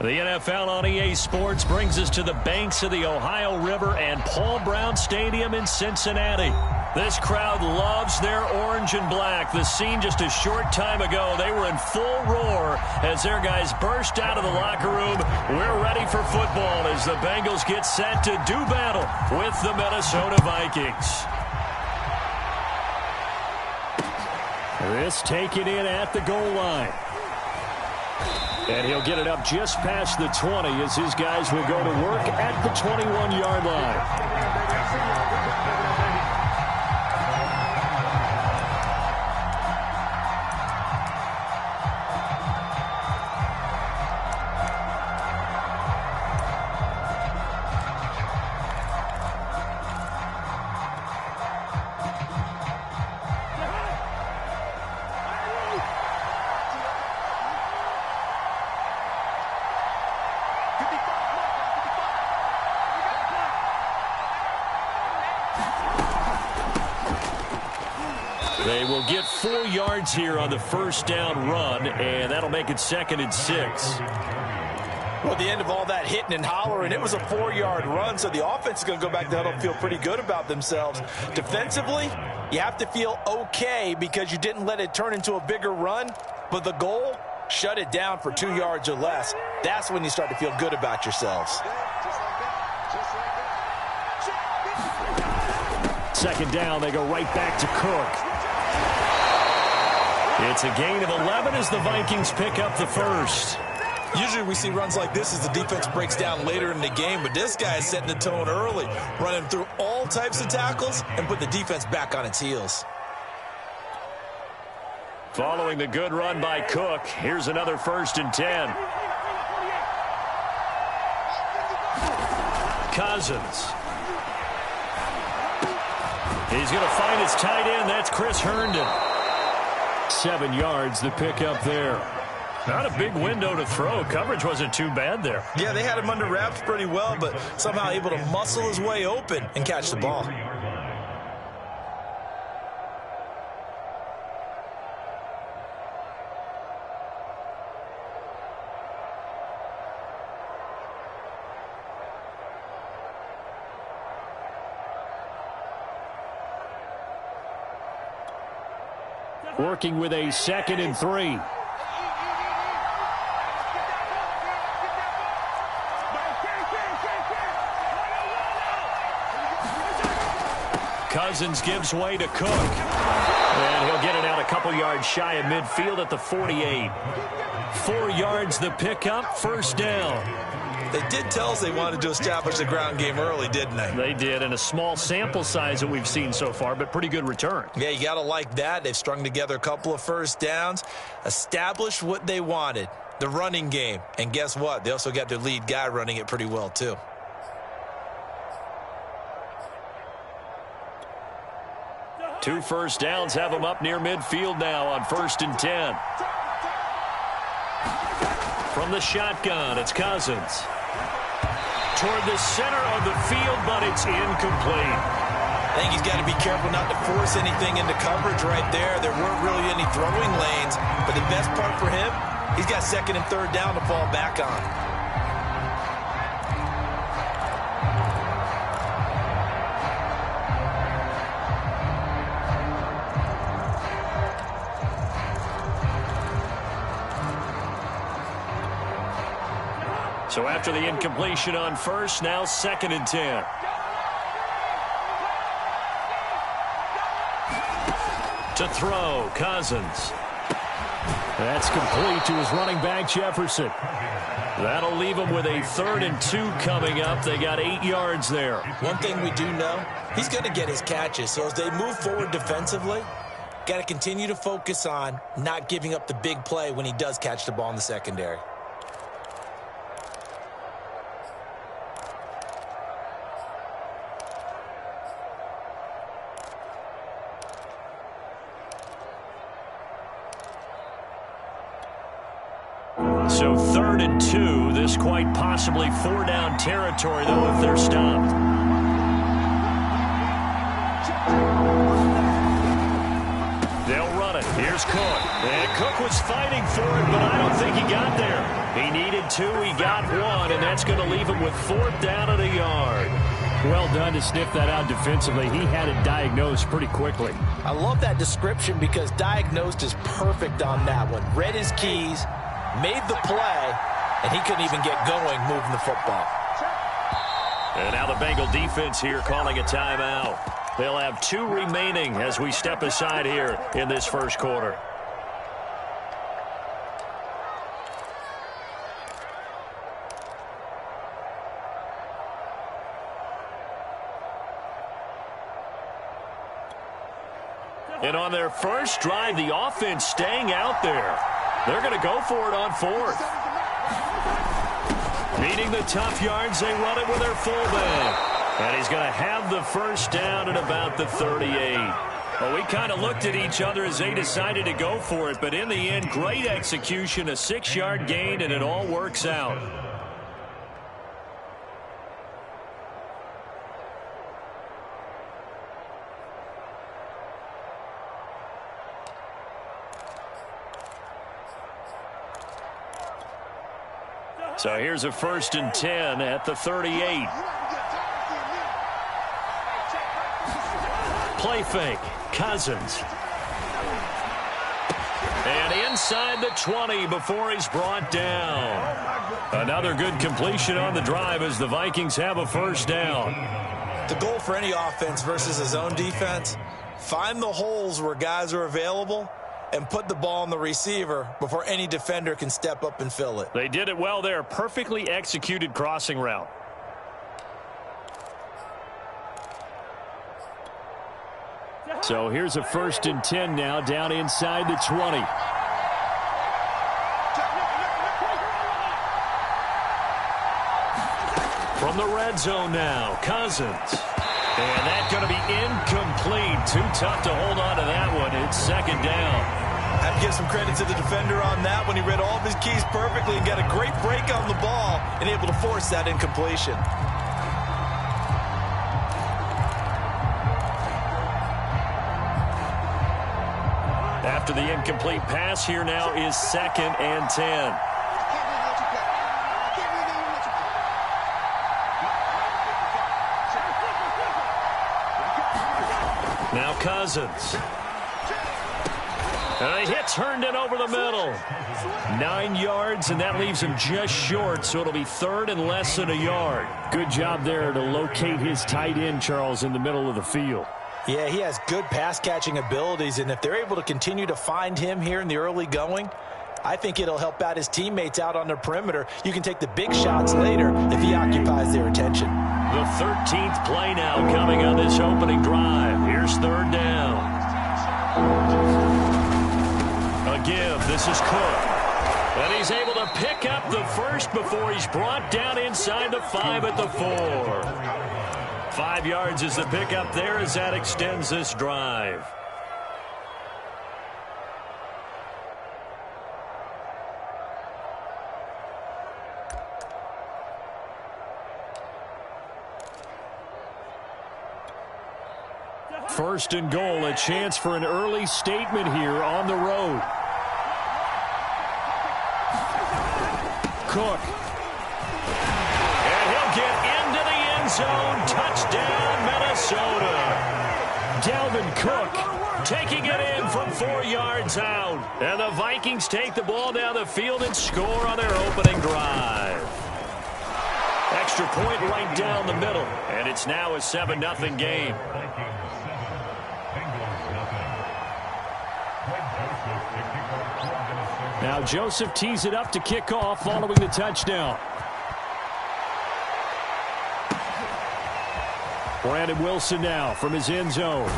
The NFL on EA Sports brings us to the banks of the Ohio River and Paul Brown Stadium in Cincinnati. This crowd loves their orange and black. The scene just a short time ago, they were in full roar as their guys burst out of the locker room. We're ready for football as the Bengals get set to do battle with the Minnesota Vikings. This taken in at the goal line. And he'll get it up just past the 20 as his guys will go to work at the 21-yard line. They will get 4 yards here on the first down run, and that'll make it 2nd and 6. Well, at the end of all that hitting and hollering, it was a 4-yard run, so the offense is going to go back to huddle and feel pretty good about themselves. Defensively, you have to feel okay because you didn't let it turn into a bigger run, but the goal, shut it down for 2 yards or less. That's when you start to feel good about yourselves. 2nd down, they go right back to Cook. It's a gain of 11 as the Vikings pick up the first. Usually we see runs like this as the defense breaks down later in the game, but this guy is setting the tone early, running through all types of tackles and put the defense back on its heels. Following the good run by Cook, here's another 1st and 10. Cousins. He's going to find his tight end. That's Chris Herndon. 7 yards, the pickup there. Not a big window to throw. Coverage wasn't too bad there. Yeah, they had him under wraps pretty well, but somehow able to muscle his way open and catch the ball. Working with a 2nd and 3. Cousins gives way to Cook. And he'll get it out a couple yards shy of midfield at the 48. 4 yards the pickup, 1st down. They did tell us they wanted to establish the ground game early, didn't they? They did, and a small sample size that we've seen so far, but pretty good return. Yeah, you got to like that. They've strung together a couple of 1st downs, established what they wanted, the running game. And guess what? They also got their lead guy running it pretty well, too. Two 1st downs have them up near midfield now on 1st and 10. From the shotgun, it's Cousins. Toward the center of the field, but it's incomplete. I think he's got to be careful not to force anything into coverage right there. There weren't really any throwing lanes, but the best part for him, he's got 2nd and 3rd down to fall back on. So after the incompletion on 1st, now 2nd and 10. To throw, Cousins. That's complete to his running back, Jefferson. That'll leave him with a 3rd and 2 coming up. They got 8 yards there. One thing we do know, he's going to get his catches. So as they move forward defensively, got to continue to focus on not giving up the big play when he does catch the ball in the secondary. So 3rd and 2, this quite possibly 4-down territory, though, if they're stopped. They'll run on it. Here's Cook. And Cook was fighting for it, but I don't think he got there. He needed 2. He got 1, and that's going to leave him with 4th down at a yard. Well done to sniff that out defensively. He had it diagnosed pretty quickly. I love that description because diagnosed is perfect on that one. Read his keys, made the play, and he couldn't even get going moving the football. And now the Bengal defense here calling a timeout. They'll have 2 remaining as we step aside here in this first quarter. And on their first drive, the offense staying out there. They're going to go for it on 4th. Meeting the tough yards, they run it with their fullback. And he's going to have the first down at about the 38. Well, we kind of looked at each other as they decided to go for it. But in the end, great execution, a 6-yard gain, and it all works out. So here's a 1st and 10 at the 38. Play fake. Cousins. And inside the 20 before he's brought down. Another good completion on the drive as the Vikings have a first down. The goal for any offense versus his own defense, find the holes where guys are available and put the ball on the receiver before any defender can step up and fill it. They did it well there. Perfectly executed crossing route. So here's a 1st and 10 now down inside the 20. From the red zone now, Cousins. And that's going to be incomplete. Too tough to hold on to that one. It's 2nd down. I have to give some credit to the defender on that when he read all of his keys perfectly and got a great break on the ball and able to force that incompletion. After the incomplete pass, here now is 2nd and 10. Now Cousins. And he turned it over the middle. 9 yards, and that leaves him just short, so it'll be 3rd and less than a yard. Good job there to locate his tight end, Charles, in the middle of the field. Yeah, he has good pass-catching abilities, and if they're able to continue to find him here in the early going, I think it'll help out his teammates out on the perimeter. You can take the big shots later if he occupies their attention. The 13th play now coming on this opening drive. Here's 3rd down. Again, this is Cook. And he's able to pick up the first before he's brought down inside the 5 at the 4. 5 yards is the pickup there as that extends this drive. First and goal, a chance for an early statement here on the road. Cook. And he'll get into the end zone. Touchdown, Minnesota. Dalvin Cook taking it in from 4 yards out. And the Vikings take the ball down the field and score on their opening drive. Extra point right down the middle. And it's now a 7-0 game. Now Joseph tees it up to kick off following the touchdown. Brandon Wilson now from his end zone.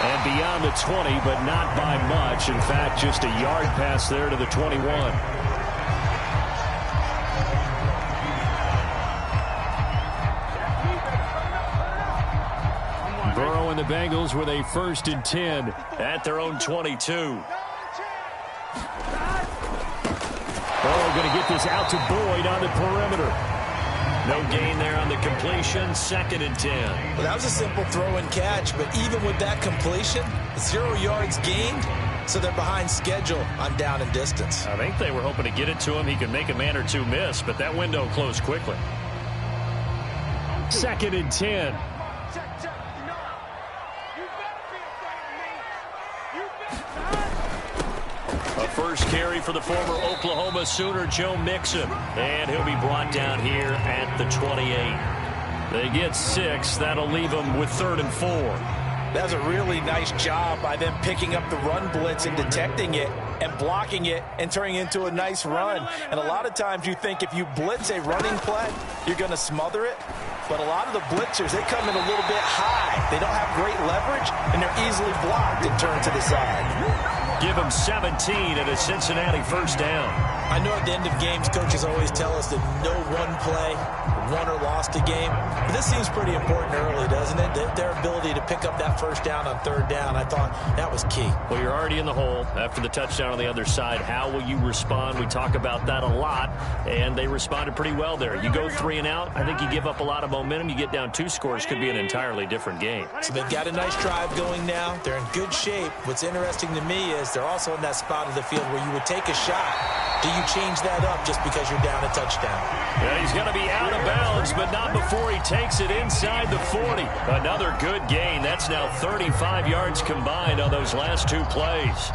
And beyond the 20, but not by much. In fact, just a yard pass there to the 21. Burrow and the Bengals with a 1st and 10 at their own 22. Burrow going to get this out to Boyd on the perimeter. No gain there on the completion. 2nd and 10. Well, that was a simple throw and catch, but even with that completion, 0 yards gained, so they're behind schedule on down and distance. I think they were hoping to get it to him. He could make a man or two miss, but that window closed quickly. 2nd and 10. A first carry for the former Oklahoma Sooner, Joe Mixon. And he'll be brought down here at the 28. They get 6. That'll leave them with 3rd and 4. That was a really nice job by them picking up the run blitz and detecting it and blocking it and turning it into a nice run. And a lot of times you think if you blitz a running play, you're going to smother it. But a lot of the blitzers, they come in a little bit high. They don't have great leverage, and they're easily blocked and turned to the side. Give them 17 and a Cincinnati first down. I know at the end of games, coaches always tell us that no one play won or lost a game. But this seems pretty important early, doesn't it? Their ability to pick up that first down on 3rd down, I thought that was key. Well, you're already in the hole after the touchdown on the other side. How will you respond? We talk about that a lot, and they responded pretty well there. You go 3 and out, I think you give up a lot of momentum. You get down 2 scores, could be an entirely different game. So they've got a nice drive going now. They're in good shape. What's interesting to me is they're also in that spot of the field where you would take a shot. Do you change that up just because you're down a touchdown? Yeah, he's going to be out of bounds, but not before he takes it inside the 40. Another good gain. That's now 35 yards combined on those last 2 plays.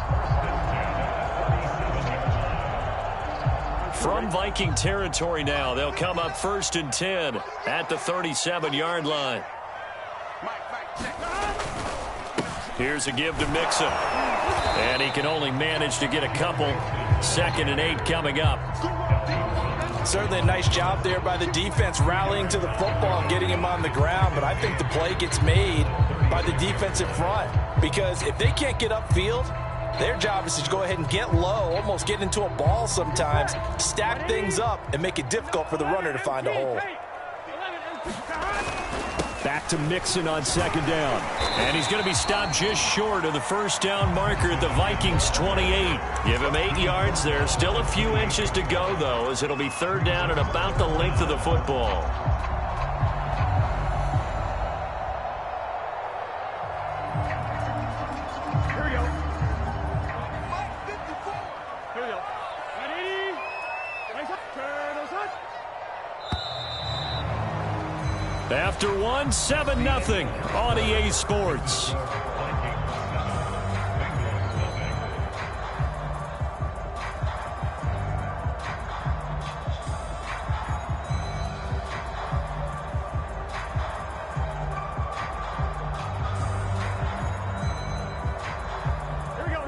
From Viking territory now, they'll come up 1st and 10 at the 37-yard line. Here's a give to Mixon. And he can only manage to get a couple. 2nd and 8 coming up. Certainly a nice job there by the defense rallying to the football and getting him on the ground. But I think the play gets made by the defensive front. Because if they can't get upfield, their job is to go ahead and get low, almost get into a ball sometimes, stack things up, and make it difficult for the runner to find a hole. Back to Mixon on 2nd down. And he's going to be stopped just short of the first down marker at the Vikings 28. Give him 8 yards there. Still a few inches to go, though, as it'll be 3rd down and about the length of the football. Here we go. Here we go. Ready? Turn us up. After 1, 7-0 on EA Sports. Here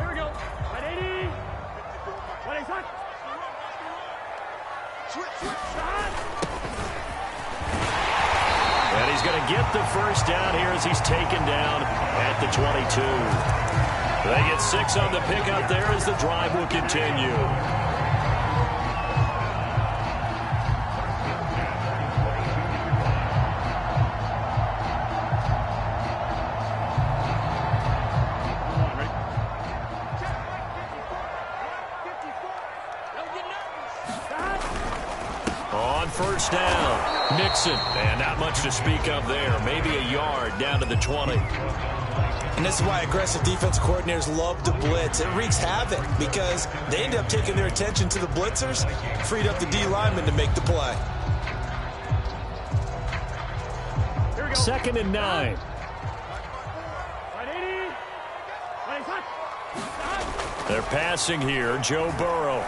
we go. 180. 26. Switch. And he's going to get the first down here as he's taken down at the 22. They get 6 on the pickup there as the drive will continue. On first down, Mixon. And not much to speak of there. Maybe a yard down to the 20. And this is why aggressive defensive coordinators love to blitz. It wreaks havoc because they end up taking their attention to the blitzers, freed up the D lineman to make the play. 2nd and 9. 180. 26. They're passing here. Joe Burrow.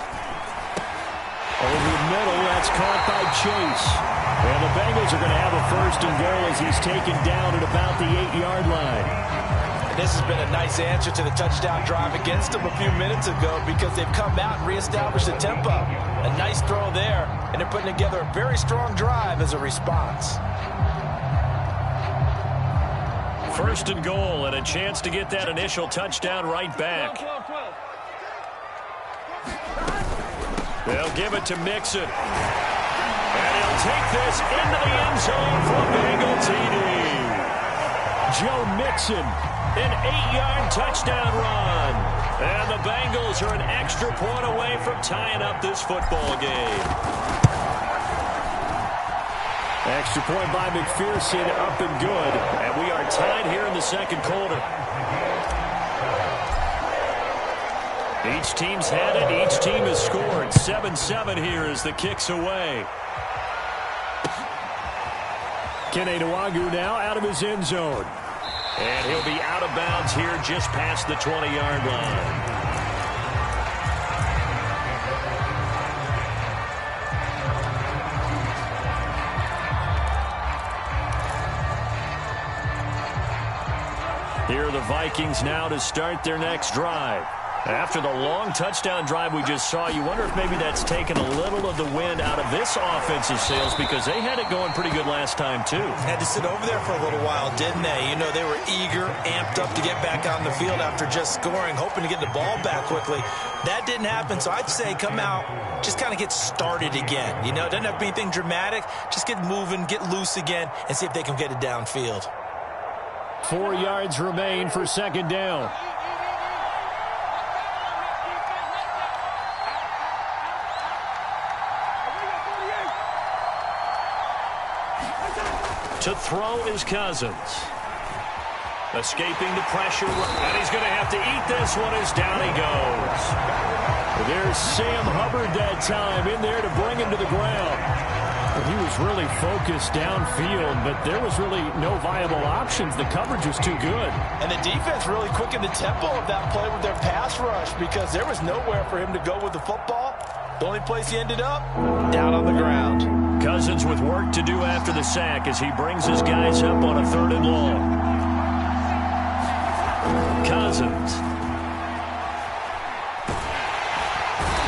Over the middle, that's caught by Chase. And the Bengals are going to have a 1st and goal as he's taken down at about the 8-yard line. And this has been a nice answer to the touchdown drive against them a few minutes ago because they've come out and reestablished the tempo. A nice throw there, and they're putting together a very strong drive as a response. 1st and goal and a chance to get that initial touchdown right back. 12. They'll give it to Mixon. And he'll take this into the end zone for Bengal TD. Joe Mixon. An 8-yard touchdown run. And the Bengals are an extra point away from tying up this football game. Extra point by McPherson, up and good. And we are tied here in the second quarter. Each team's had it. Each team has scored. 7-7 here as the kick's away. Kene Nwagu now out of his end zone. And he'll be out of bounds here just past the 20-yard line. Here are the Vikings now to start their next drive. After the long touchdown drive we just saw, you wonder if maybe that's taken a little of the wind out of this offensive sails, because they had it going pretty good last time, too. Had to sit over there for a little while, didn't they? You know, they were eager, amped up to get back on the field after just scoring, hoping to get the ball back quickly. That didn't happen, so I'd say come out, just kind of get started again. You know, it doesn't have to be anything dramatic. Just get moving, get loose again, and see if they can get it downfield. 4 yards remain for second down. To throw is Cousins. Escaping the pressure, and he's going to have to eat this one as down he goes. There's Sam Hubbard that time in there to bring him to the ground. He was really focused downfield, but there was really no viable options. The coverage was too good. And the defense really quickened the tempo of that play with their pass rush, because there was nowhere for him to go with the football. The only place he ended up, down on the ground. Cousins with work to do after the sack as he brings his guys up on a 3rd and long. Cousins.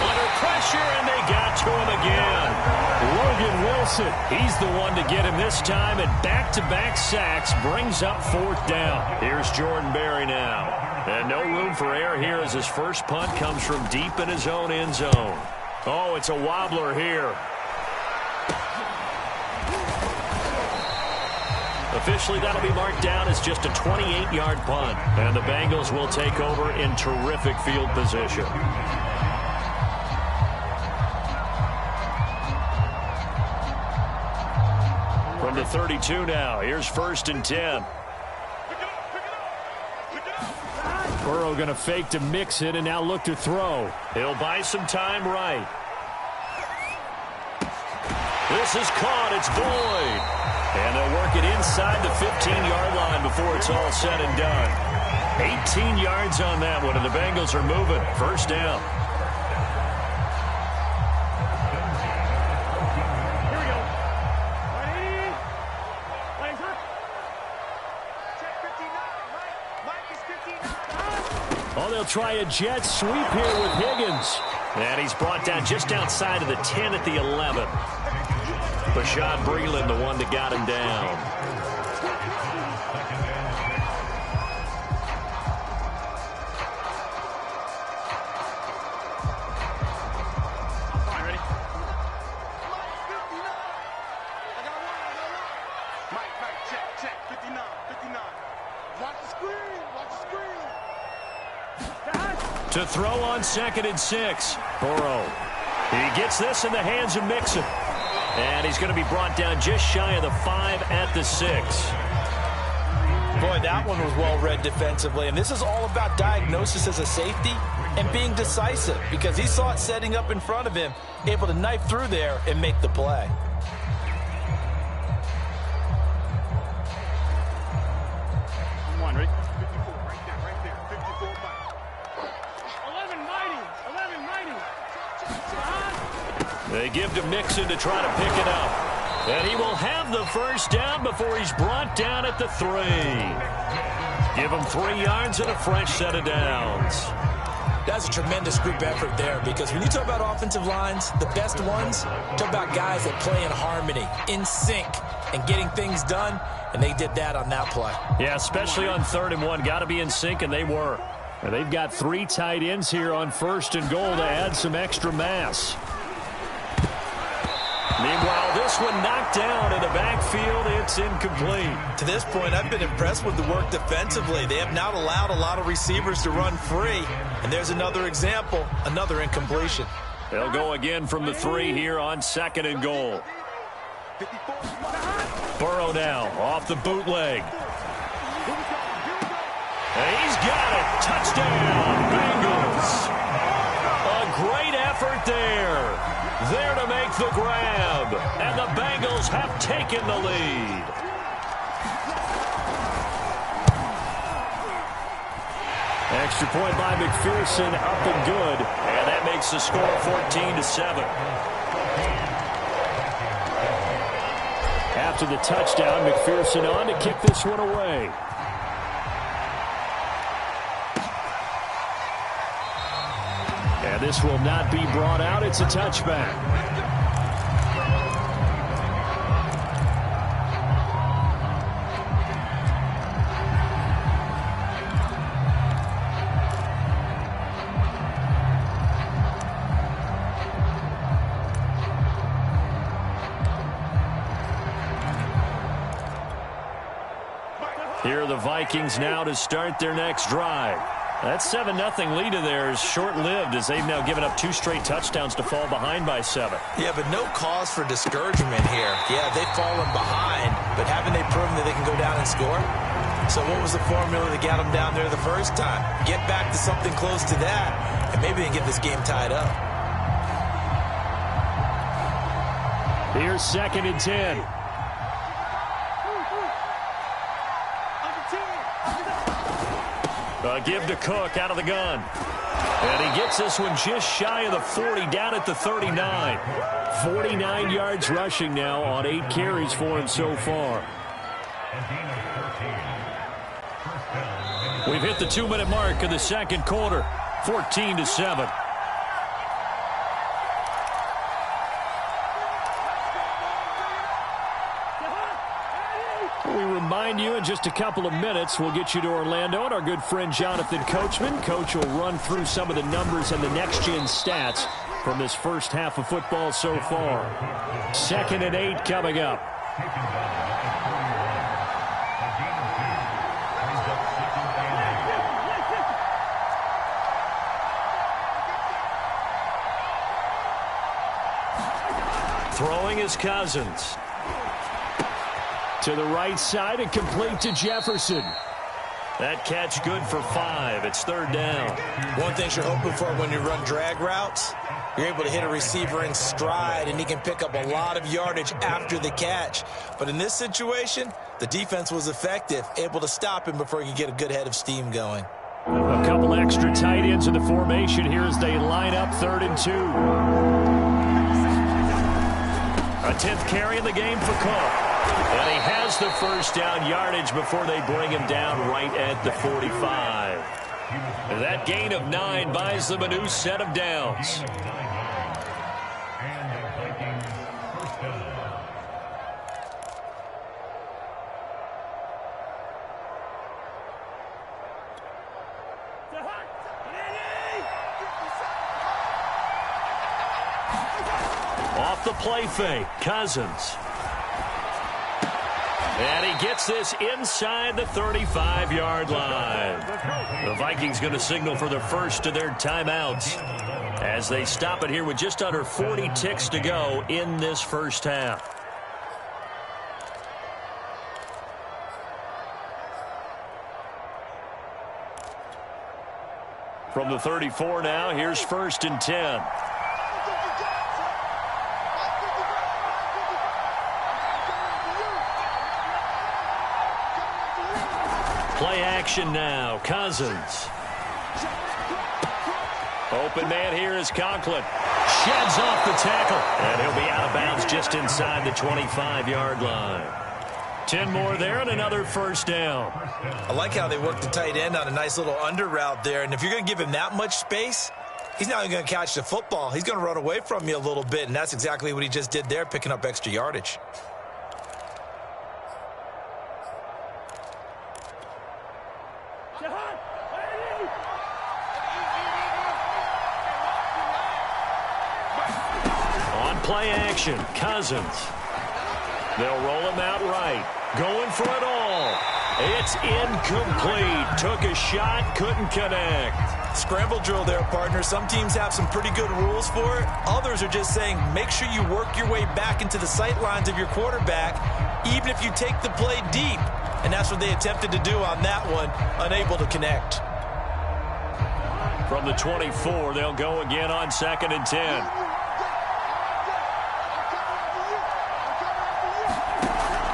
Under pressure, and they got to him again. Logan Wilson. He's the one to get him this time, and back-to-back sacks brings up 4th down. Here's Jordan Berry now. And no room for error here as his first punt comes from deep in his own end zone. Oh, it's a wobbler here. Officially, that'll be marked down as just a 28-yard punt. And the Bengals will take over in terrific field position. From the 32 now, here's 1st and 10. Burrow going to fake to mix it and now look to throw. He'll buy some time right. This is caught. It's Boyd. And they'll work it inside the 15-yard line before it's all said and done. 18 yards on that one, and the Bengals are moving. 1st down. Here we go. 180. Legs up. Check 59. Mike is 59. Oh, they'll try a jet sweep here with Higgins. And he's brought down just outside of the 10 at the 11. Bashad Breeland, the one that got him down. All right, ready? Mike, check. 59. Watch the screen. To throw on 2nd and 6. Burrow. He gets this in the hands of Mixon. And he's going to be brought down just shy of the 5 at the 6. Boy, that one was well read defensively. And this is all about diagnosis as a safety and being decisive, because he saw it setting up in front of him, able to knife through there and make the play. One, ready? 54, right there. 54, Mike. 11 mighty. They give to Mixon to try to pick it up. And he will have the 1st down before he's brought down at the 3. Give him 3 yards and a fresh set of downs. That's a tremendous group effort there, because when you talk about offensive lines, the best ones, talk about guys that play in harmony, in sync, and getting things done, and they did that on that play. Yeah, especially on 3rd and 1. Got to be in sync, and they were. And they've got 3 tight ends here on 1st and goal to add some extra mass. Meanwhile, this one knocked down in the backfield. It's incomplete. To this point, I've been impressed with the work defensively. They have not allowed a lot of receivers to run free. And there's another example, another incompletion. They'll go again from the 3 here on 2nd and goal. Burrow now off the bootleg. And he's got it. Touchdown, Bengals. A great effort there. There to make the grab. And the Bengals have taken the lead. Extra point by McPherson, up and good. And that makes the score 14-7. After the touchdown, McPherson on to kick this one away. And this will not be brought out. It's a touchback. Here are the Vikings now to start their next drive. That 7-0 lead of theirs short-lived as they've now given up 2 straight touchdowns to fall behind by 7. Yeah, but no cause for discouragement here. Yeah, they've fallen behind, but haven't they proven that they can go down and score? So what was the formula that got them down there the first time? Get back to something close to that, and maybe they can get this game tied up. Here's 2nd and 10. Give to Cook out of the gun. And he gets this one just shy of the 40, down at the 39. 49 yards rushing now on 8 carries for him so far. We've hit the 2-minute mark of the second quarter. 14-7. We remind you in just a couple of minutes we'll get you to Orlando and our good friend Jonathan Coachman. Coach will run through some of the numbers and the next-gen stats from this first half of football so far. 2nd and 8 coming up. Throwing is Cousins. To the right side and complete to Jefferson. That catch good for 5. It's 3rd down. One thing you're hoping for when you run drag routes, you're able to hit a receiver in stride, and he can pick up a lot of yardage after the catch. But in this situation, the defense was effective, able to stop him before he could get a good head of steam going. A couple extra tight ends in the formation here as they line up 3rd and 2. A 10th carry in the game for Cook. And he has the first down yardage before they bring him down right at the 45. And that gain of 9 buys them a new set of downs. Off the play fake, Cousins. And he gets this inside the 35-yard line. The Vikings going to signal for the first of their timeouts as they stop it here with just under 40 ticks to go in this first half. From the 34 now, here's 1st and 10. Play action now. Cousins. Open man here is Conklin. Sheds off the tackle. And he'll be out of bounds just inside the 25-yard line. 10 more there and another first down. I like how they work the tight end on a nice little under route there. And if you're going to give him that much space, he's not going to catch the football. He's going to run away from you a little bit. And that's exactly what he just did there, picking up extra yardage. Play action, Cousins. They'll roll him out right. Going for it all. It's incomplete. Took a shot, couldn't connect. Scramble drill there, partner. Some teams have some pretty good rules for it. Others are just saying make sure you work your way back into the sight lines of your quarterback, even if you take the play deep. And that's what they attempted to do on that one, unable to connect. From the 24, they'll go again on 2nd and 10.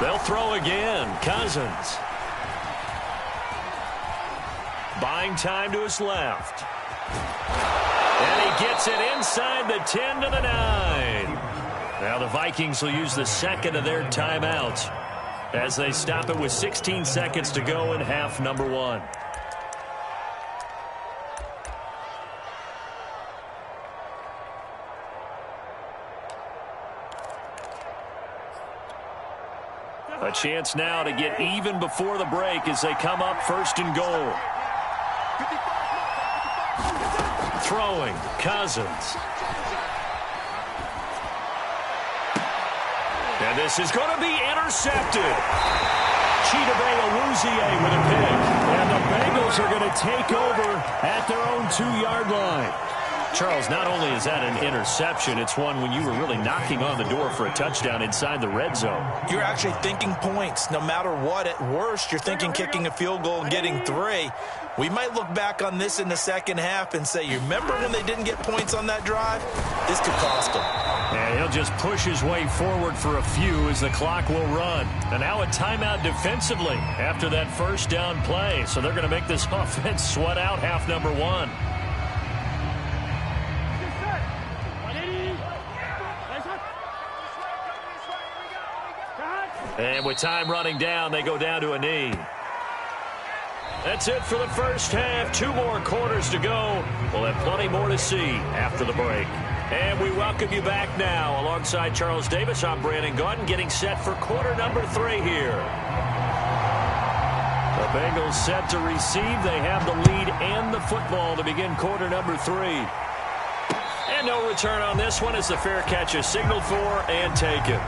They'll throw again. Cousins. Buying time to his left. And he gets it inside the 10 to the 9. Now the Vikings will use the second of their timeouts as they stop it with 16 seconds to go in half number 1. A chance now to get even before the break as they come up 1st and goal. Throwing, Cousins. And this is going to be intercepted. Chidobe Awuzie with a pick. And the Bengals are going to take over at their own 2-yard line. Charles, not only is that an interception, it's one when you were really knocking on the door for a touchdown inside the red zone. You're actually thinking points. No matter what, at worst, you're thinking kicking a field goal and getting 3. We might look back on this in the second half and say, you remember when they didn't get points on that drive? This could cost them. And he'll just push his way forward for a few as the clock will run. And now a timeout defensively after that first down play. So they're going to make this offense sweat out half number 1. And with time running down, they go down to a knee. That's it for the first half. 2 more quarters to go. We'll have plenty more to see after the break. And we welcome you back now. Alongside Charles Davis, I'm Brandon Gaudin, getting set for quarter number 3 here. The Bengals set to receive. They have the lead and the football to begin quarter number 3. And no return on this one as the fair catch is signaled for and taken.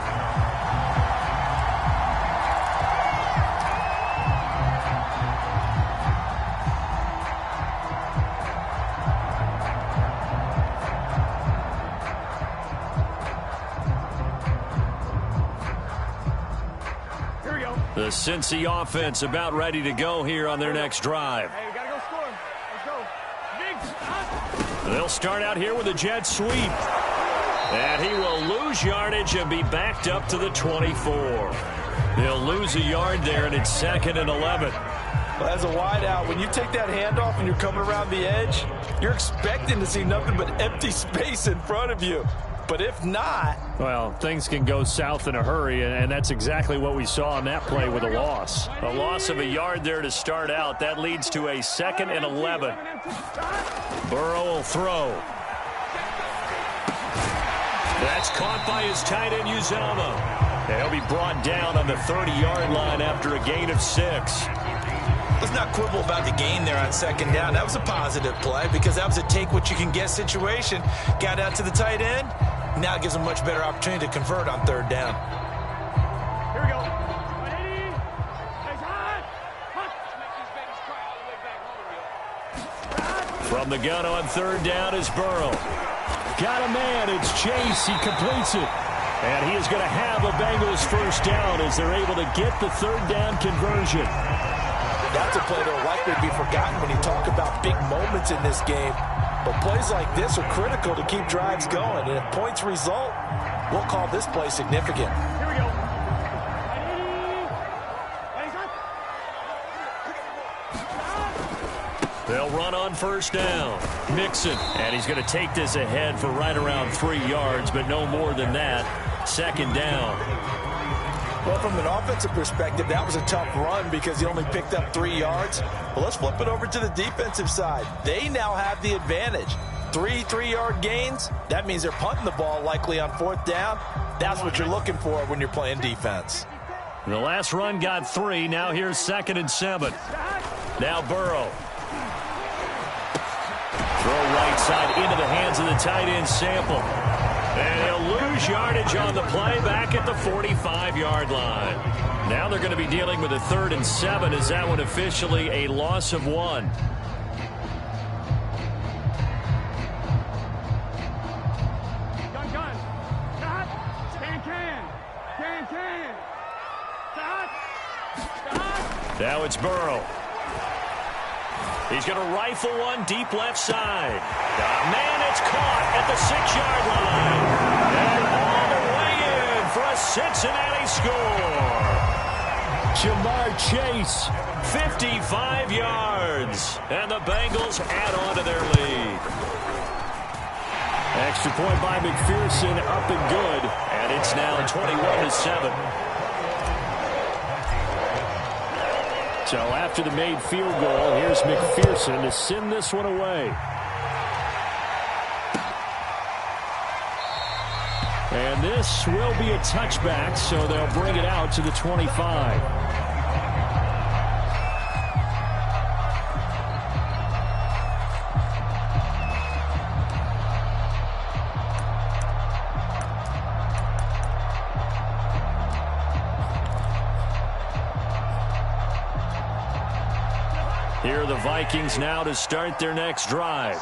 The Cincy offense about ready to go here on their next drive. Hey, we gotta go score. Let's go. They'll start out here with a jet sweep. And he will lose yardage and be backed up to the 24. They'll lose a yard there, and it's 2nd and 11. Well, as a wideout, when you take that handoff and you're coming around the edge, you're expecting to see nothing but empty space in front of you. But if not, well, things can go south in a hurry, and that's exactly what we saw on that play with a loss. A loss of a yard there to start out. That leads to a 2nd and 11. Burrow will throw. That's caught by his tight end, Uzomah. He'll be brought down on the 30-yard line after a gain of 6. let's not quibble about the gain there on 2nd down. That was a positive play because that was a take-what-you-can-get situation. Got out to the tight end. Now it gives them much better opportunity to convert on 3rd down. Here we go. From the gun on 3rd down is Burrow. Got a man. It's Chase. He completes it. And he is going to have a Bengals 1st down as they're able to get the 3rd down conversion. That's a play that will likely be forgotten when you talk about big moments in this game. But plays like this are critical to keep drives going. And if points result, we'll call this play significant. Here we go. They'll run on 1st down. Mixon, and he's going to take this ahead for right around 3 yards, but no more than that. 2nd down. Well, from an offensive perspective, that was a tough run because he only picked up 3 yards. But let's flip it over to the defensive side. They now have the advantage. 3 3-yard gains. That means they're punting the ball likely on 4th down. That's what you're looking for when you're playing defense. The last run got 3. Now here's 2nd and 7. Now Burrow. Throw right side into the hands of the tight end Sample. And he'll lose yardage on the play back at the 45-yard line. Now they're going to be dealing with a 3rd and 7. Is that one officially a loss of 1? Now it's Burrow. He's going to rifle one deep left side. Man, it's caught at the 6-yard line. And all the way in for a Cincinnati score. Jamar Chase. 55 yards. And the Bengals add on to their lead. Extra point by McPherson, up and good. And it's now 21-7. So after the made field goal, here's McPherson to send this one away. And this will be a touchback, so they'll bring it out to the 25. Here are the Vikings now to start their next drive.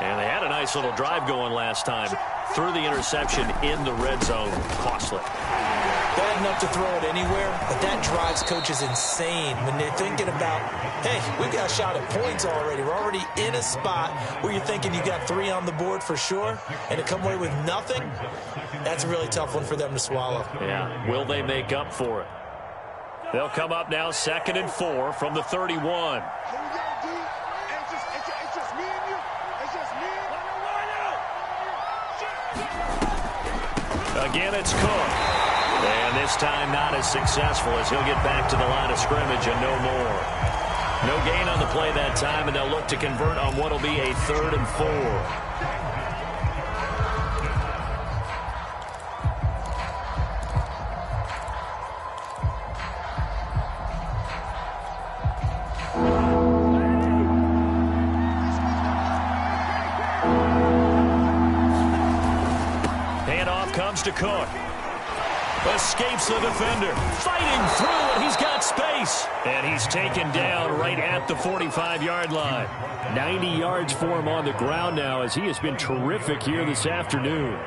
And they had a nice little drive going last time. Threw the interception in the red zone. Costly. Bad enough to throw it anywhere, but that drives coaches insane when they're thinking about, hey, we got a shot at points already. We're already in a spot where you're thinking you got 3 on the board for sure, and to come away with nothing, that's a really tough one for them to swallow. Yeah, will they make up for it? They'll come up now 2nd and 4 from the 31. Again, it's Cook. And this time not as successful as he'll get back to the line of scrimmage and no more. No gain on the play that time, and they'll look to convert on what will be a 3rd and 4. To Cook. Escapes the defender. Fighting through, and he's got space. And he's taken down right at the 45-yard line. 90 yards for him on the ground now, as he has been terrific here this afternoon.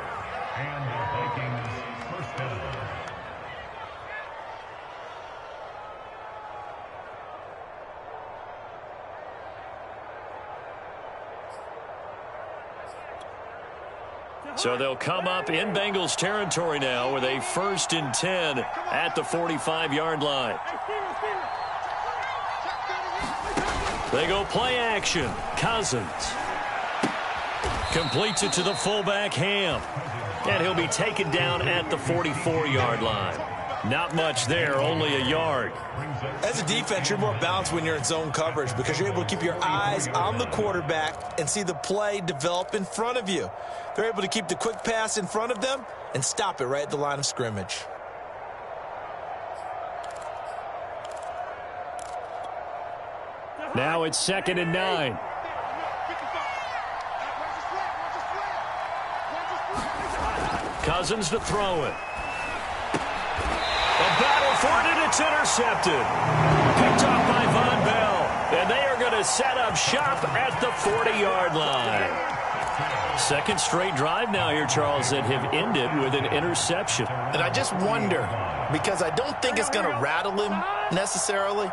So they'll come up in Bengals territory now with a 1st and 10 at the 45-yard line. They go play action. Cousins completes it to the fullback Ham. And he'll be taken down at the 44-yard line. Not much there, only a yard. As a defense, you're more balanced when you're in zone coverage because you're able to keep your eyes on the quarterback and see the play develop in front of you. They're able to keep the quick pass in front of them and stop it right at the line of scrimmage. Now it's 2nd and 9. Cousins to throw it. A battle for it, and it's intercepted. Picked off by Von Bell. And they are going to set up shop at the 40-yard line. 2nd straight drive now here, Charles, that have ended with an interception. And I just wonder, because I don't think it's going to rattle him necessarily,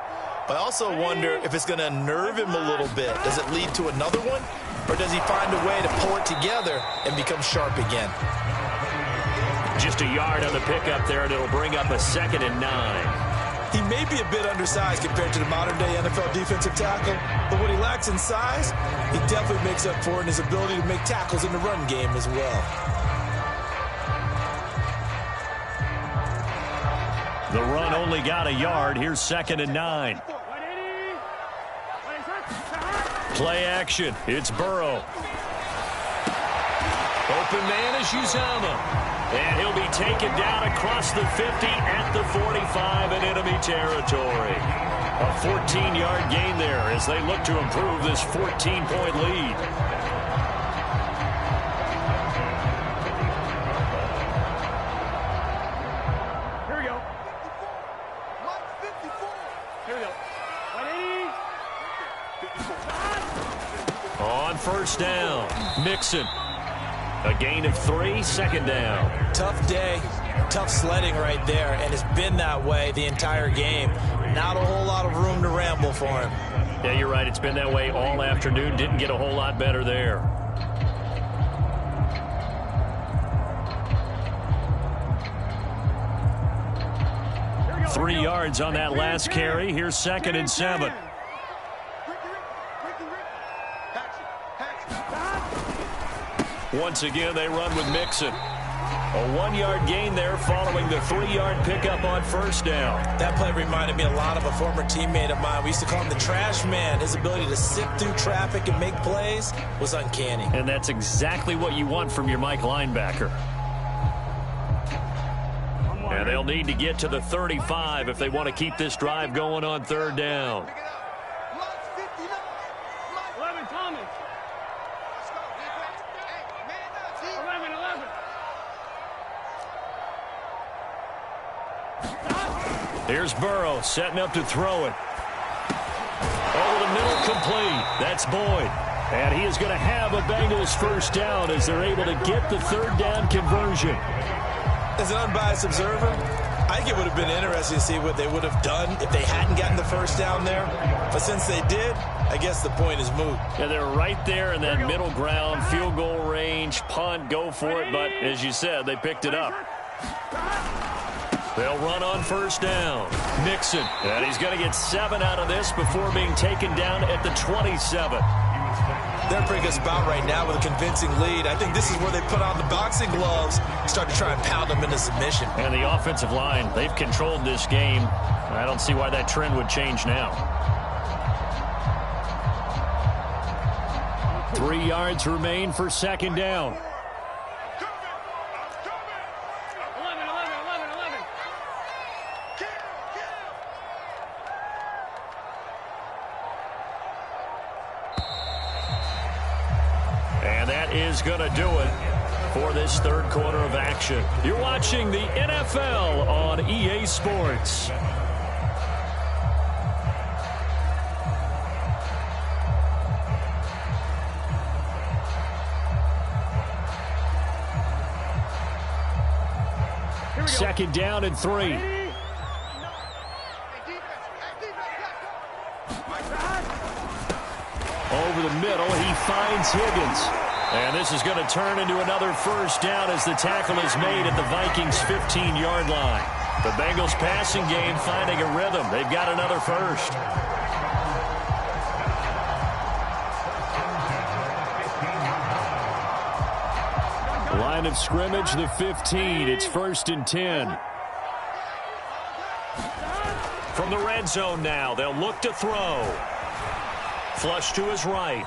but I also wonder if it's going to unnerve him a little bit. Does it lead to another one? Or does he find a way to pull it together and become sharp again? Just a yard on the pickup there, and it'll bring up a 2nd and 9. He may be a bit undersized compared to the modern-day NFL defensive tackle, but what he lacks in size, he definitely makes up for in his ability to make tackles in the run game as well. The run only got a yard. Here's 2nd and 9. Play action. It's Burrow. Open man is Uzama. And he'll be taken down across the 50 at the 45 in enemy territory. A 14-yard gain there as they look to improve this 14-point lead. Here we go. Here we go. 180. On 1st down, Mixon. A gain of 3, second down. Tough day, tough sledding right there, and it's been that way the entire game. Not a whole lot of room to ramble for him. Yeah, you're right. It's been that way all afternoon. Didn't get a whole lot better there. Three yards on that last carry. Here's 2nd and 7. Once again, they run with Mixon. A 1-yard gain there following the 3-yard pickup on first down. That play reminded me a lot of a former teammate of mine. We used to call him the trash man. His ability to sift through traffic and make plays was uncanny. And that's exactly what you want from your Mike linebacker. And they'll need to get to the 35 if they want to keep this drive going on 3rd down. 11, Thomas. 11. Here's Burrow setting up to throw it. Over the middle, complete. That's Boyd. And he is going to have a Bengals first down as they're able to get the 3rd down conversion. As an unbiased observer, I think it would have been interesting to see what they would have done if they hadn't gotten the first down there. But since they did, I guess the point is moot. Yeah, they're right there in that middle ground, field goal range, punt, go for it. But as you said, they picked it up. They'll run on first down. Mixon. And he's going to get 7 out of this before being taken down at the 27. They're in a pretty good spot right now with a convincing lead. I think this is where they put on the boxing gloves, start to try and pound them into submission. And the offensive line, they've controlled this game. I don't see why that trend would change now. 3 yards remain for 2nd down. 11. And that is going to do it for this 3rd quarter of action. You're watching the NFL on EA Sports. Second down and 3. Over the middle, he finds Higgins. And this is going to turn into another first down as the tackle is made at the Vikings' 15-yard line. The Bengals passing game finding a rhythm. They've got another first. Line of scrimmage, the 15. It's 1st and 10. From the red zone now, they'll look to throw. Flush to his right.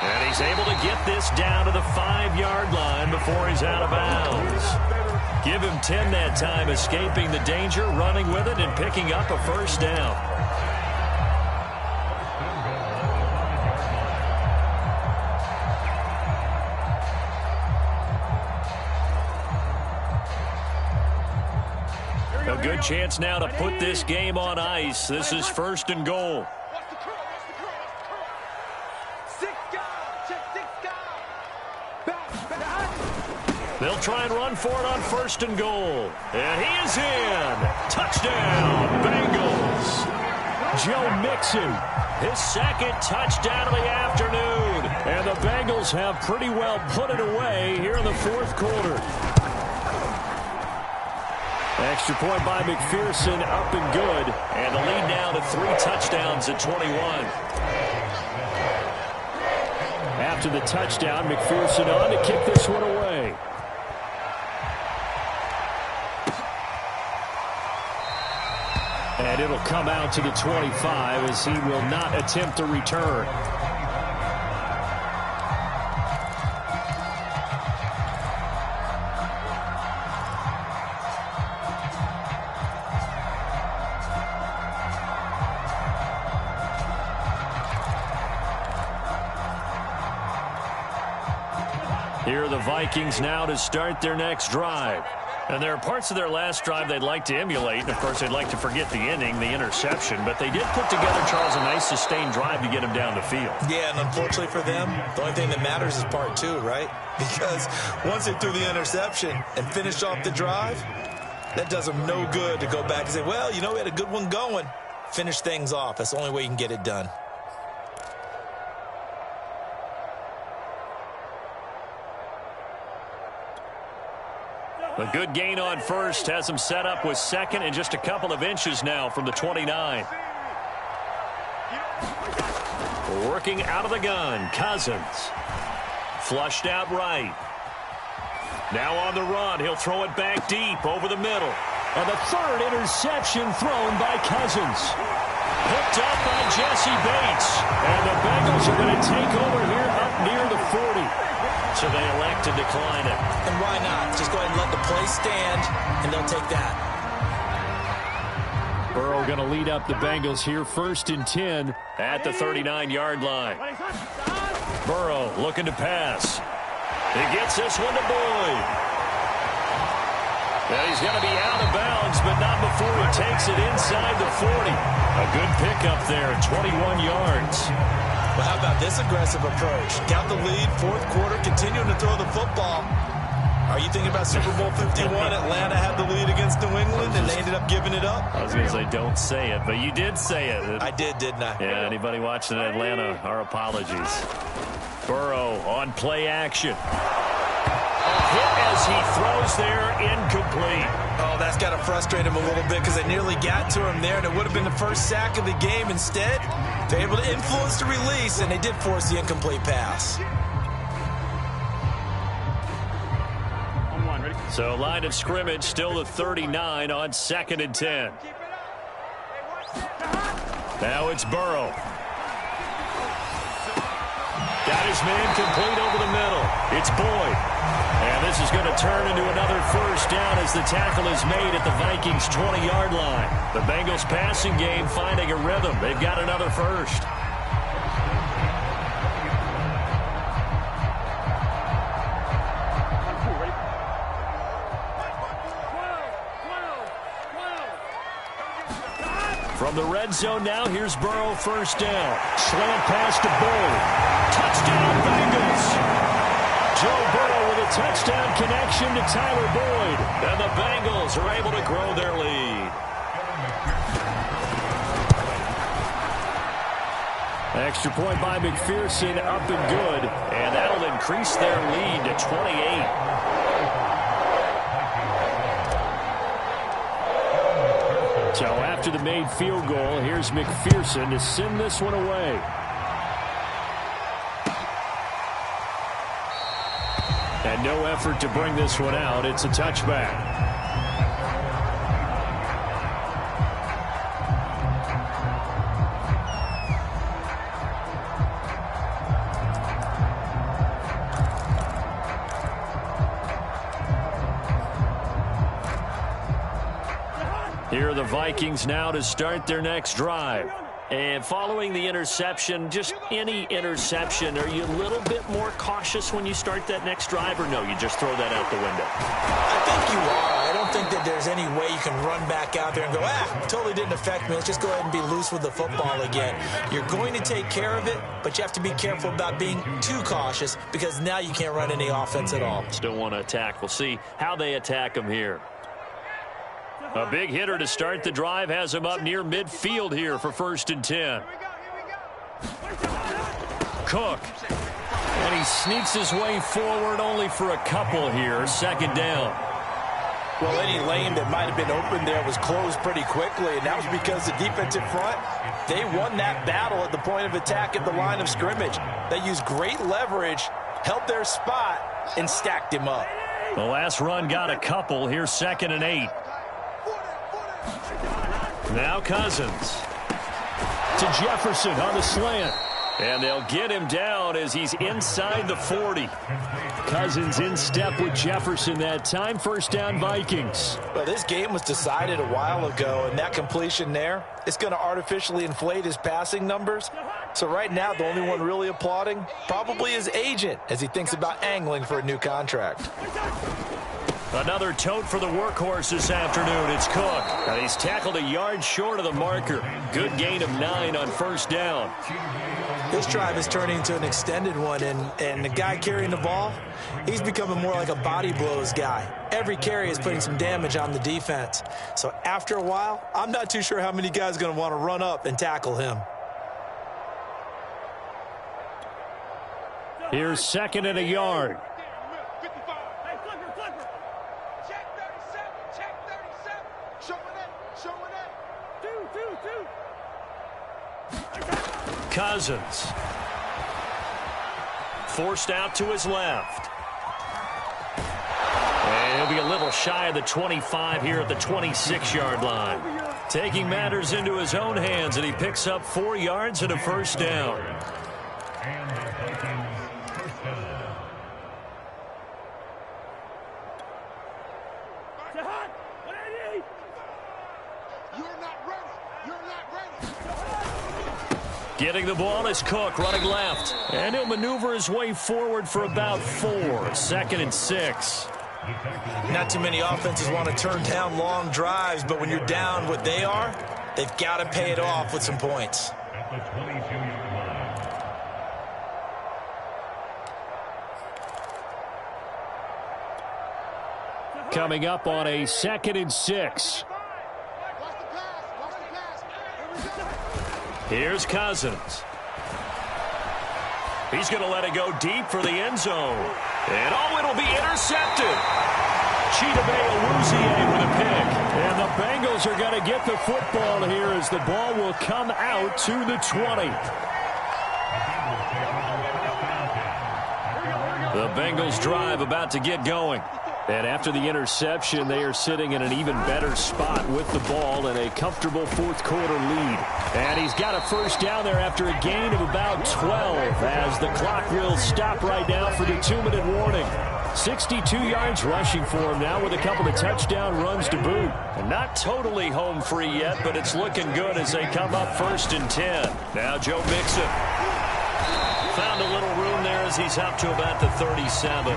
And he's able to get this down to the 5-yard line before he's out of bounds. Give him 10 that time, escaping the danger, running with it, and picking up a first down. A good chance now to put this game on ice. This is 1st and goal. They'll try and run for it on 1st and goal. And he is in. Touchdown, Bengals. Joe Mixon, his 2nd touchdown of the afternoon. And the Bengals have pretty well put it away here in the 4th quarter. Extra point by McPherson, up and good. And the lead now to 3 touchdowns at 21. After the touchdown, McPherson on to kick this one away. And it'll come out to the 25 as he will not attempt to return. Here are the Vikings now to start their next drive. And there are parts of their last drive they'd like to emulate. And, of course, they'd like to forget the inning, the interception. But they did put together, Charles, a nice sustained drive to get him down the field. Yeah, and unfortunately for them, the only thing that matters is part two, right? Because once they threw the interception and finished off the drive, that does them no good to go back and say, well, you know, we had a good one going. Finish things off. That's the only way you can get it done. A good gain on first has him set up with second and just a couple of inches now from the 29. Working out of the gun, Cousins. Flushed out right. Now on the run, he'll throw it back deep over the middle. And the third interception thrown by Cousins. Picked up by Jesse Bates. And the Bengals are going to take over here up near the 40. So they elect to decline it. And why not? Just go ahead and let the play stand, and they'll take that. Burrow going to lead up the Bengals here, 1st and 10. At the 39-yard line. Burrow looking to pass. He gets this one to Boyd. And he's going to be out of bounds, but not before he takes it inside the 40. A good pickup there, 21 yards. Well, how about this aggressive approach? Count the lead, 4th quarter, continuing to throw the football. Are you thinking about Super Bowl 51? Atlanta had the lead against New England, and they ended up giving it up? I was going to say, don't say it, but you did say it. I did, didn't I? Yeah, anybody watching Atlanta, our apologies. Burrow on play action. A hit as he throws there, incomplete. Oh, that's got to frustrate him a little bit because they nearly got to him there, and it would have been the first sack of the game. Instead, they're able to influence the release, and they did force the incomplete pass. So line of scrimmage still the 39 on 2nd and 10. Now it's Burrow. Got his man complete over the middle. It's Boyd. And this is going to turn into another first down as the tackle is made at the Vikings' 20-yard line. The Bengals passing game finding a rhythm. They've got another first. From the red zone now, here's Burrow, 1st down. Slant pass to Boyd. Touchdown, Bengals! Joe Burrow with a touchdown connection to Tyler Boyd. And the Bengals are able to grow their lead. Extra point by McPherson, up and good. And that'll increase their lead to 28. So after the made field goal, here's McPherson to send this one away. And no effort to bring this one out. It's a touchback. Here are the Vikings now to start their next drive. And following the interception, just any interception, are you a little bit more cautious when you start that next drive, or no, you just throw that out the window? I think you are. I don't think that there's any way you can run back out there and go, totally didn't affect me. Let's just go ahead and be loose with the football again. You're going to take care of it, but you have to be careful about being too cautious because now you can't run any offense at all. Still want to attack. We'll see how they attack them here. A big hitter to start the drive has him up near midfield here for 1st and 10. Cook. And he sneaks his way forward only for a couple here. 2nd down. Well, any lane that might have been open there was closed pretty quickly, and that was because the defensive front, they won that battle at the point of attack at the line of scrimmage. They used great leverage, held their spot, and stacked him up. The last run got a couple. Here's 2nd and 8. Now Cousins. To Jefferson on the slant. And they'll get him down as he's inside the 40. Cousins in step with Jefferson that time. 1st down, Vikings. Well, this game was decided a while ago, and that completion there, it's going to artificially inflate his passing numbers. So right now, the only one really applauding probably his agent as he thinks about angling for a new contract. Another tote for the workhorse this afternoon. It's Cook. And he's tackled a yard short of the marker. Good gain of 9 on first down. This drive is turning into an extended one, and the guy carrying the ball, he's becoming more like a body blows guy. Every carry is putting some damage on the defense. So after a while, I'm not too sure how many guys are going to want to run up and tackle him. Here's second and a yard. Cousins. Forced out to his left. And he'll be a little shy of the 25 here at the 26-yard line. Taking matters into his own hands, and he picks up 4 yards and a first down. Getting the ball is Cook, running left. And he'll maneuver his way forward for about 4. Second and 6. Not too many offenses want to turn down long drives, but when you're down what they are, they've got to pay it off with some points. Coming up on a second and 6. Here's Cousins. He's going to let it go deep for the end zone. And it'll be intercepted. Chidobe Awuzie with a pick. And the Bengals are going to get the football here as the ball will come out to the 20. The Bengals drive about to get going. And after the interception, they are sitting in an even better spot with the ball and a comfortable fourth-quarter lead. And he's got a first down there after a gain of about 12 as the clock will stop right now for the 2-minute warning. 62 yards rushing for him now with a couple of touchdown runs to boot. And not totally home free yet, but it's looking good as they come up 1st and 10. Now Joe Mixon. Found a little room there as he's up to about the 37.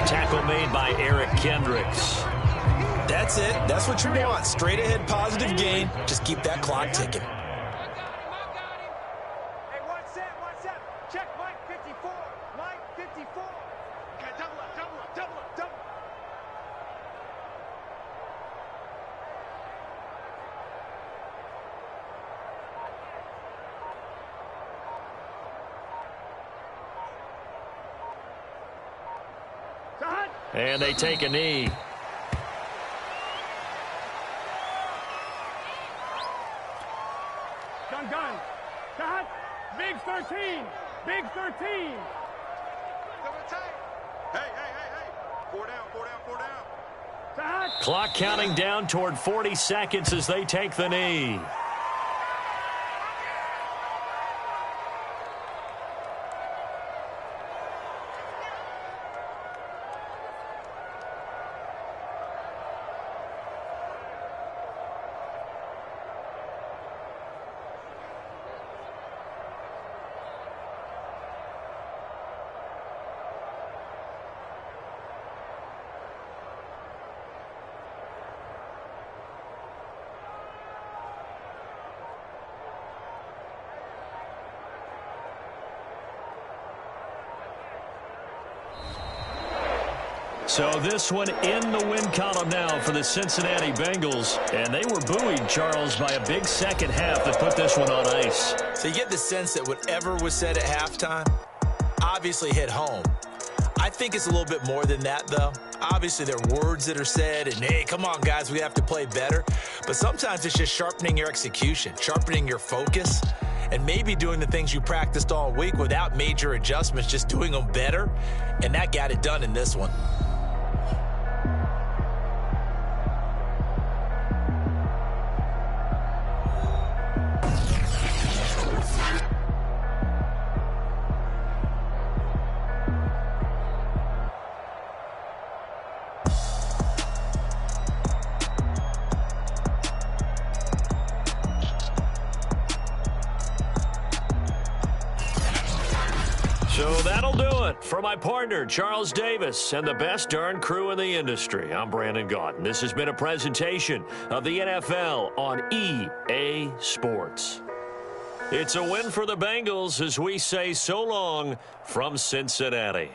Tackle made by Eric Kendricks. That's it. That's what you want. Straight ahead positive gain. Just keep that clock ticking. Hey, what's that? Check Mike 54. Mike 54. Okay, double up. And they take a knee. Gun. Cut. Big 13. Big 13. Hey. 4 down. Clock counting down toward 40 seconds as they take the knee. So this one in the win column now for the Cincinnati Bengals. And they were buoyed, Charles, by a big second half that put this one on ice. So you get the sense that whatever was said at halftime obviously hit home. I think it's a little bit more than that, though. Obviously, there are words that are said, and, hey, come on, guys, we have to play better. But sometimes it's just sharpening your execution, sharpening your focus, and maybe doing the things you practiced all week without major adjustments, just doing them better. And that got it done in this one. So that'll do do it. For my partner, Charles Davis, and the best darn crew in the industry, I'm Brandon Gaudin. This has been a presentation of the NFL on EA Sports. It's a win for the Bengals as we say so long from Cincinnati.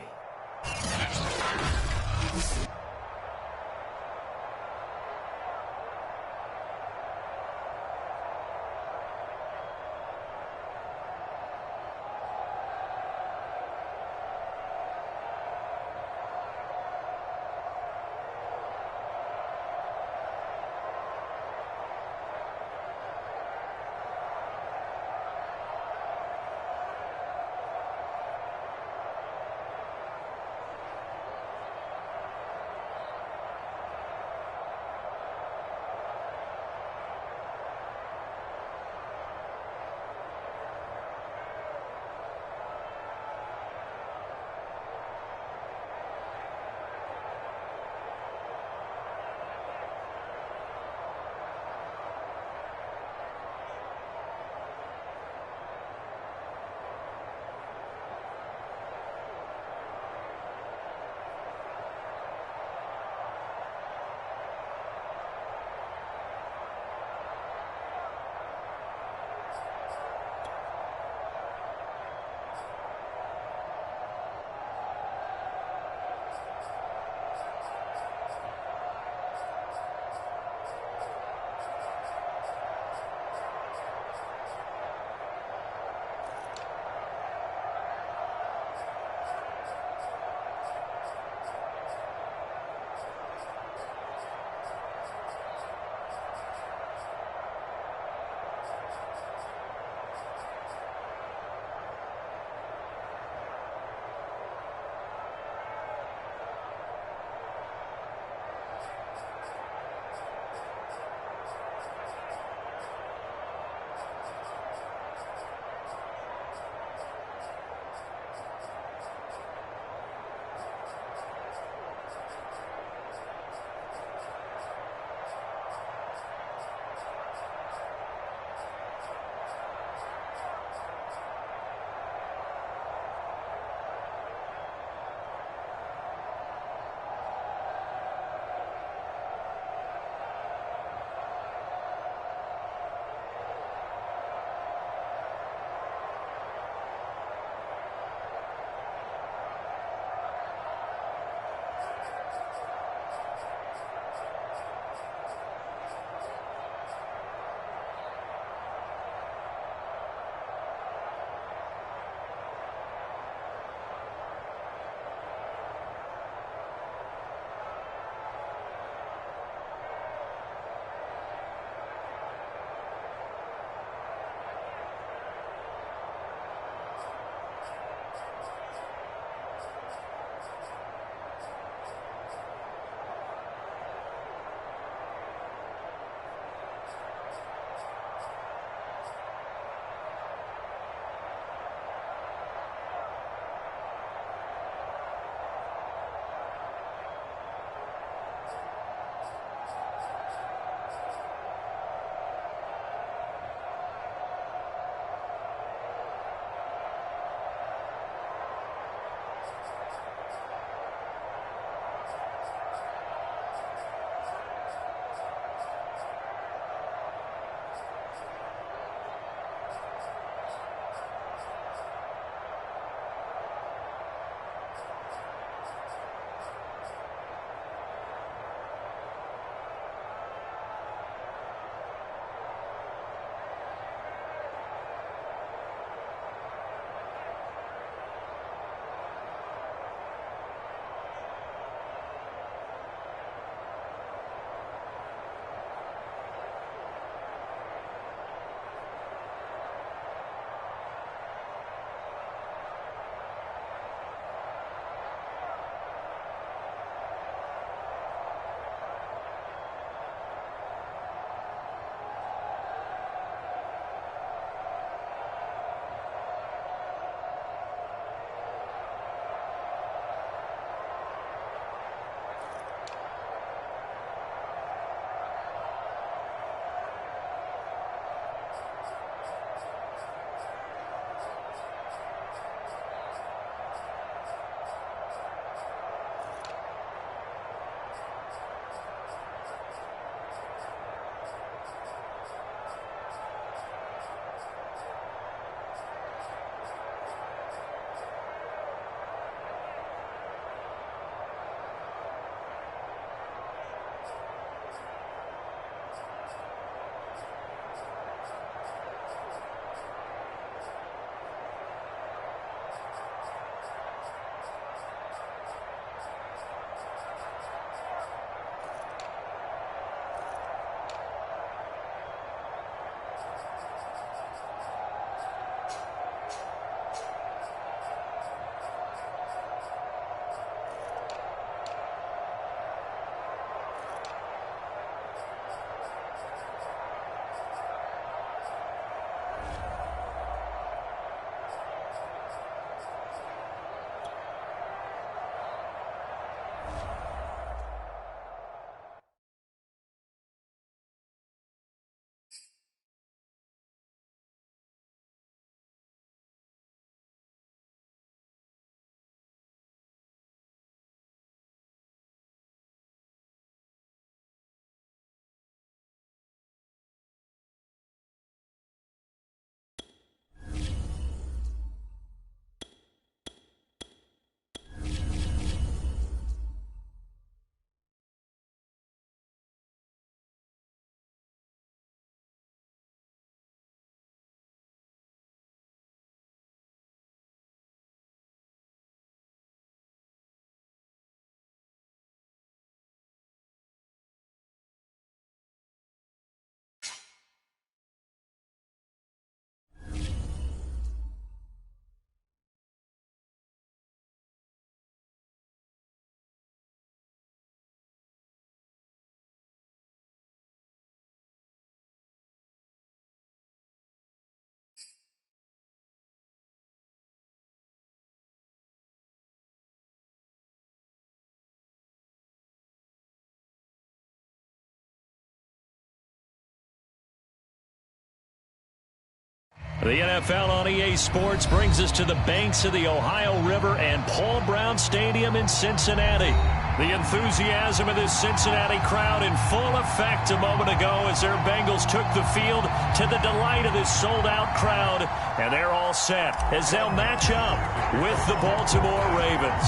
The NFL on EA Sports brings us to the banks of the Ohio River and Paul Brown Stadium in Cincinnati. The enthusiasm of this Cincinnati crowd in full effect a moment ago as their Bengals took the field to the delight of this sold-out crowd. And they're all set as they'll match up with the Baltimore Ravens.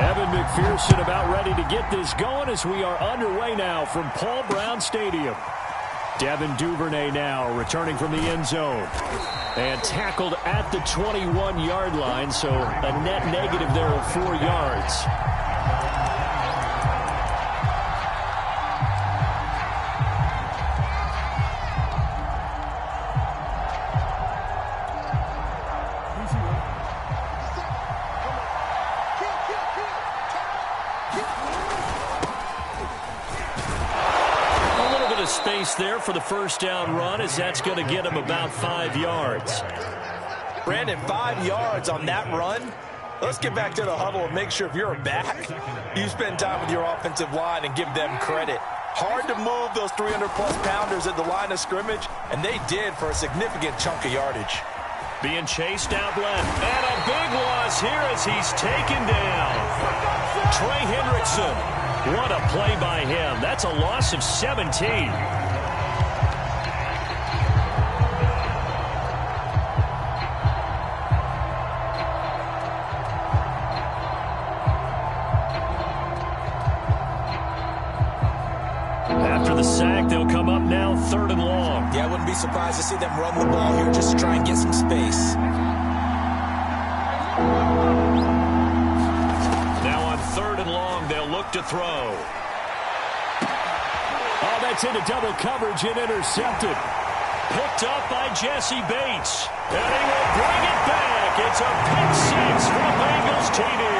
Evan McPherson about ready to get this going as we are underway now from Paul Brown Stadium. Devin Duvernay now returning from the end zone. And tackled at the 21-yard line, so a net negative there of 4 yards. Space there for the first down run as that's going to get him about 5 yards. Brandon, 5 yards on that run. Let's get back to the huddle and make sure if you're a back, you spend time with your offensive line and give them credit. Hard to move those 300-plus pounders at the line of scrimmage, and they did for a significant chunk of yardage. Being chased out left. And a big loss here as he's taken down. Trey Hendrickson. What a play by him. That's a loss of 17. After the sack, they'll come up now 3rd and long. Yeah, I wouldn't be surprised to see them run the ball here just to try and get some space. Now on 3rd and long, they'll look to throw. Oh, that's into double coverage and intercepted. Picked up by Jesse Bates. And he will bring it back. It's a pick six for Bengals TD.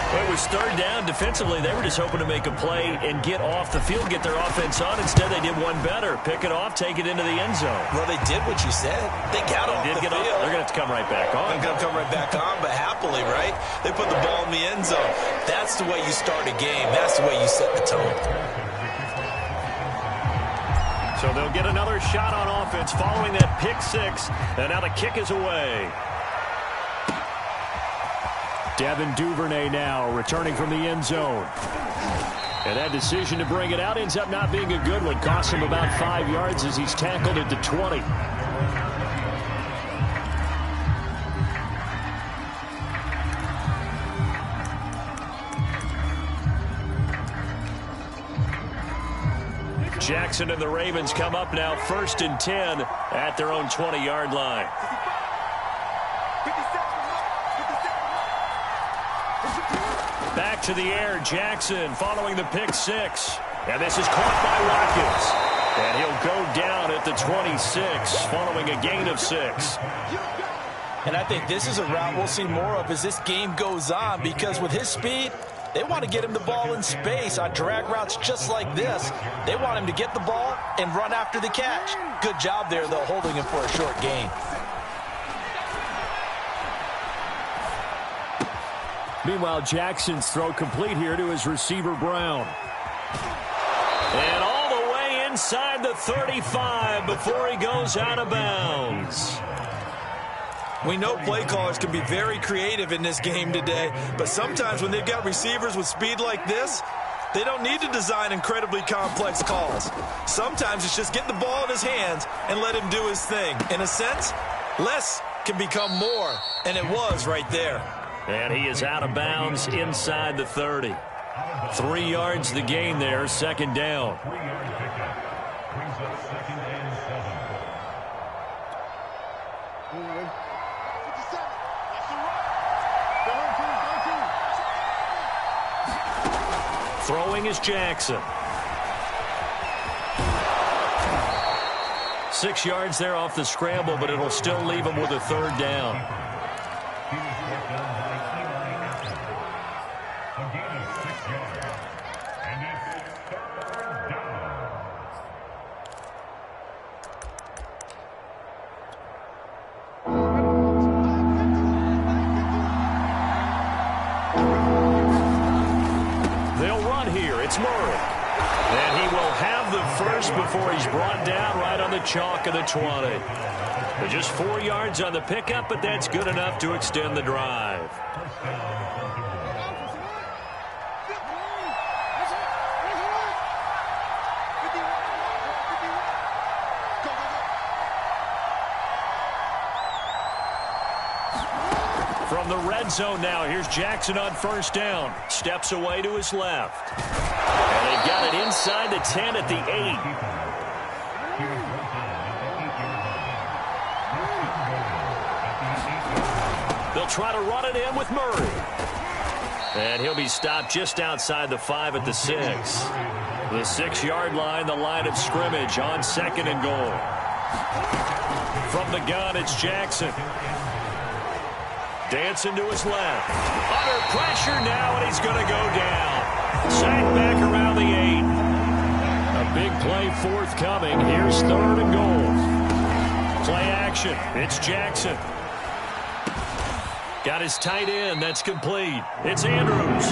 It was 3rd down. Defensively, they were just hoping to make a play and get off the field, get their offense on. Instead, they did one better. Pick it off, take it into the end zone. Well, they did what you said. They got off the field. They're going to have to come right back on. They're going to come right back on, but happily, right? They put the ball in the end zone. That's the way you start a game. That's the way you set the tone. So they'll get another shot on offense following that pick six. And now the kick is away. Devin Duvernay now returning from the end zone. And that decision to bring it out ends up not being a good one. Costs him about 5 yards as he's tackled at the 20. Jackson and the Ravens come up now 1st and 10 at their own 20-yard line. Back to the air, Jackson following the pick six. And this is caught by Watkins. And he'll go down at the 26 following a gain of 6. And I think this is a route we'll see more of as this game goes on, because with his speed, they want to get him the ball in space on drag routes just like this. They want him to get the ball and run after the catch. Good job there, though, holding him for a short gain. Meanwhile, Jackson's throw complete here to his receiver, Brown. And all the way inside the 35 before he goes out of bounds. We know play callers can be very creative in this game today, but sometimes when they've got receivers with speed like this, they don't need to design incredibly complex calls. Sometimes it's just get the ball in his hands and let him do his thing. In a sense, less can become more, and it was right there. And he is out of bounds inside the 30. 3 yards the gain there, 2nd down. Throwing is Jackson. 6 yards there off the scramble, but it'll still leave him with a 3rd down. before he's brought down right on the chalk of the 20. They're just 4 yards on the pickup, but that's good enough to extend the drive. From the red zone now, here's Jackson on first down. Steps away to his left. And they got it inside the 10 at the 8. They'll try to run it in with Murray. And he'll be stopped just outside the 5 at the 6. The 6-yard line, the line of scrimmage on 2nd and goal. From the gun, it's Jackson. Dancing to his left. Under pressure now, and he's going to go down. Sacked back around the 8. A big play forthcoming. Here's 3rd and goal. Play action. It's Jackson. Got his tight end. That's complete. It's Andrews.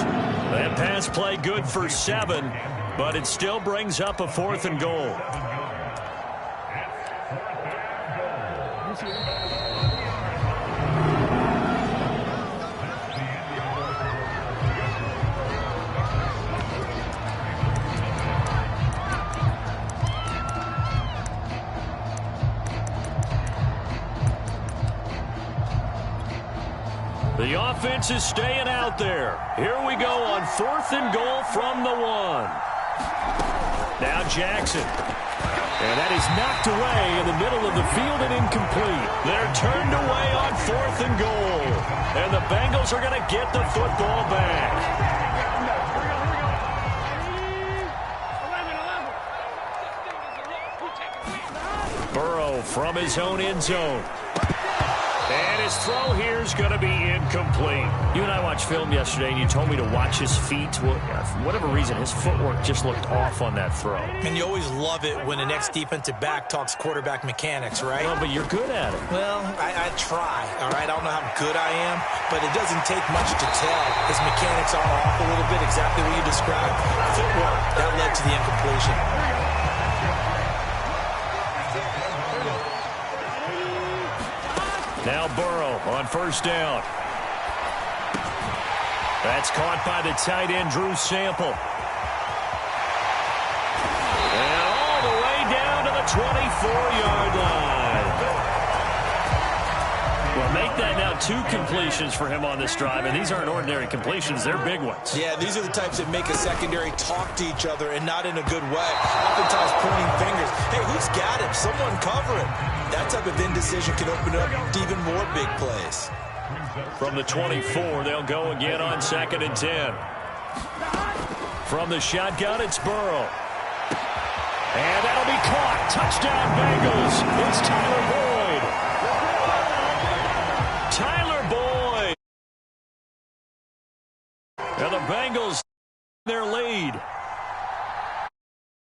That pass play good for 7, but it still brings up a 4th and goal. The offense is staying out there. Here we go on 4th and goal from the 1. Now Jackson. And that is knocked away in the middle of the field and incomplete. They're turned away on 4th and goal. And the Bengals are going to get the football back. Burrow from his own end zone. And his throw here is going to be incomplete. You and I watched film yesterday, and you told me to watch his feet. Well, for whatever reason, his footwork just looked off on that throw. And you always love it when the next defensive back talks quarterback mechanics, right? Well, but you're good at it. Well, I try, all right? I don't know how good I am, but it doesn't take much to tell. His mechanics are off a little bit, exactly what you described. Footwork, that led to the incompletion. Now Burrow on first down. That's caught by the tight end, Drew Sample. And all the way down to the 24-yard line. Well, make that now 2 completions for him on this drive, and these aren't ordinary completions. They're big ones. Yeah, these are the types that make a secondary talk to each other and not in a good way. Oftentimes pointing fingers. Hey, who's got him? Someone cover him. That type of indecision can open up to even more big plays. From the 24, they'll go again on 2nd and 10. From the shotgun, it's Burrow. And that'll be caught. Touchdown, Bengals. It's Tyler Burrow.